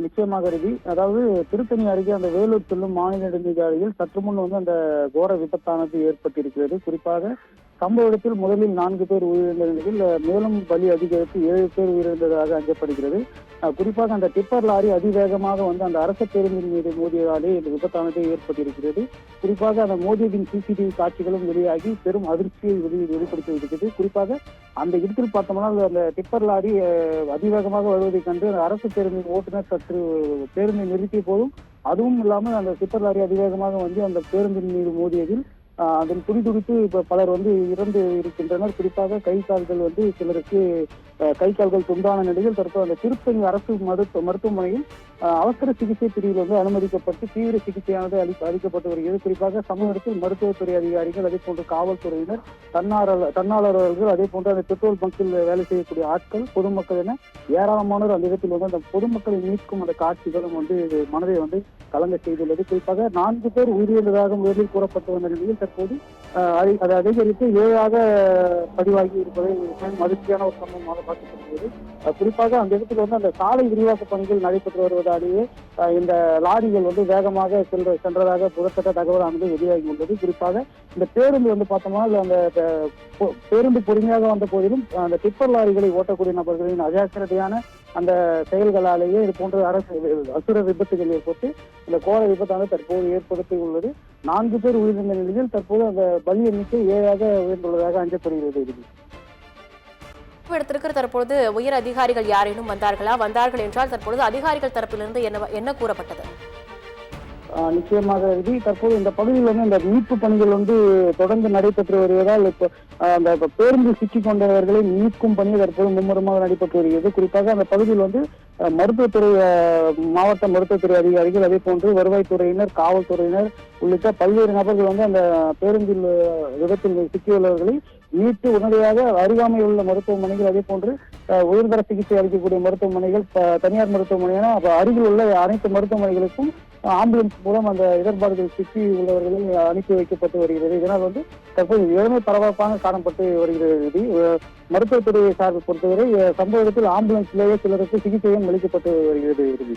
நிச்சயமாக ரவி. அதாவது திருத்தணி அருகே அந்த வேலூர் செல்லும் மாநில நெடுஞ்சாலையில் சற்று முன் அந்த கோர விபத்தானது ஏற்பட்டிருக்கிறது. குறிப்பாக சம்பவ இடத்தில் முதலில் 4 பேர் உயிரிழந்த நிலையில் மேலும் பலி அதிகரித்து 7 பேர் உயிரிழந்ததாக அஞ்சப்படுகிறது. குறிப்பாக அந்த டிப்பர் லாரி அதிவேகமாக அந்த அரசு பேருந்தின் மீது மோதியதாலே இந்த விபத்தானது ஏற்பட்டிருக்கிறது. குறிப்பாக அந்த மோதியதின் சிசிடிவி காட்சிகளும் வெளியாகி பெரும் அதிர்ச்சியை வெளிப்படுத்தி இருக்கிறது. குறிப்பாக அந்த இடத்தில் பார்த்தோம்னா அந்த டிப்பர் லாரி அதிவேகமாக வருவதைக் கண்டு அந்த அரசு பேருந்தின் ஓட்டுநர் சற்று பேருந்தை நிறுத்திய போதும், அதுவும் இல்லாமல் அந்த டிப்பர் லாரி அதிவேகமாக அந்த பேருந்தின் மீது மோதியதில் அதில் துடிதுடித்து இப்ப பலர் இறந்து இருக்கின்றனர். குறிப்பாக கை கால்கள் சிலருக்கு கை கால்கள் துண்டான நிலையில் தற்போது அந்த திருத்தணி அரசு மருத்துவமனையில் அவசர சிகிச்சை பிரிவில் அனுமதிக்கப்பட்டு தீவிர சிகிச்சையானது அளிக்கப்பட்டு வருகிறது. குறிப்பாக சமூக இடத்தில் மருத்துவத்துறை அதிகாரிகள், அதே போன்று காவல்துறையினர், தன்னாளர்கள், அதே போன்று அந்த பெட்ரோல் பங்கில் வேலை செய்யக்கூடிய ஆட்கள், பொதுமக்கள் என ஏராளமானோர் அந்த இடத்தில் அந்த பொதுமக்களை மீட்கும் அந்த காட்சிகளும் மனதை கலங்க செய்துள்ளது. குறிப்பாக 4 பேர் உயிரிழந்ததாக முதலில் கூறப்பட்டு வந்த நிலையில் தற்போது அதை அதிகரித்து 7ஆக பதிவாகி இருப்பதை மகிழ்ச்சியான ஒரு சம்பவமாக பார்க்கப்படுகிறது. குறிப்பாக அந்த இடத்துல அந்த சாலை விரிவாக்க பணிகள் நடைபெற்று வருவதாலேயே இந்த லாரிகள் வேகமாக சென்றதாக புறத்தட்ட தகவலானது வெளியாகி உள்ளது. குறிப்பாக இந்த பேருந்து பார்த்தோம்னா அந்த பேருந்து பொறுமையாக வந்த போதிலும் அந்த டிப்பர் லாரிகளை ஓட்டக்கூடிய நபர்களின் அஜாக்கிரதையான அந்த செயல்களாலேயே இது போன்ற அசுர விபத்துகள் ஏற்பட்டு இந்த கோர விபத்தானது தற்போது ஏற்படுத்தி உள்ளது. 4 பேர் உயிரிழந்த நிலையில் தற்போது அந்த பலி எண்ணிக்கை 7ஆக உயர்ந்துள்ளதாக அஞ்சப்படுகிறது. இடத்திற்கு தற்பொழுது உயர் அதிகாரிகள் யாரேனும் வந்தார்கள் என்றால் தற்பொழுது அதிகாரிகள் தரப்பிலிருந்து என்ன கூறப்பட்டது? நிச்சயமாக தற்போது இந்த பகுதியில் இந்த மீட்பு பணிகள் தொடர்ந்து நடைபெற்று வருவதால் இப்போ அந்த பேருந்து சிக்கிக் கொண்டவர்களை மீட்கும் பணி தற்போது மும்முரமாக நடைபெற்று வருகிறது. குறிப்பாக அந்த பகுதியில் மருத்துவத்துறை மாவட்ட மருத்துவத்துறை அதிகாரிகள், அதே போன்று வருவாய்த்துறையினர், காவல்துறையினர் உள்ளிட்ட பல்வேறு நபர்கள் அந்த பேருந்தில் விபத்தில் சிக்கியுள்ளவர்களை மீட்டு உடனடியாக அருகாமையில் உள்ள மருத்துவமனைகள், அதே போன்று உயர்தர சிகிச்சை அளிக்கக்கூடிய மருத்துவமனைகள், தனியார் மருத்துவமனையான அருகில் உள்ள அனைத்து மருத்துவமனைகளுக்கும் ஆம்புலன்ஸ் மூலம் அந்த இடர்பாடுகள் சிக்கி உள்ளவர்களை அனுப்பி வைக்கப்பட்டு வருகிறது. இதனால் தற்போது இளமை பரபரப்பாக காணப்பட்டு வருகிறது. மருத்துவத்துறையை சார்பை பொறுத்தவரை சம்பவ இடத்தில் ஆம்புலன்ஸ்லேயே சிலருக்கு சிகிச்சையும் அளிக்கப்பட்டு வருகிறது.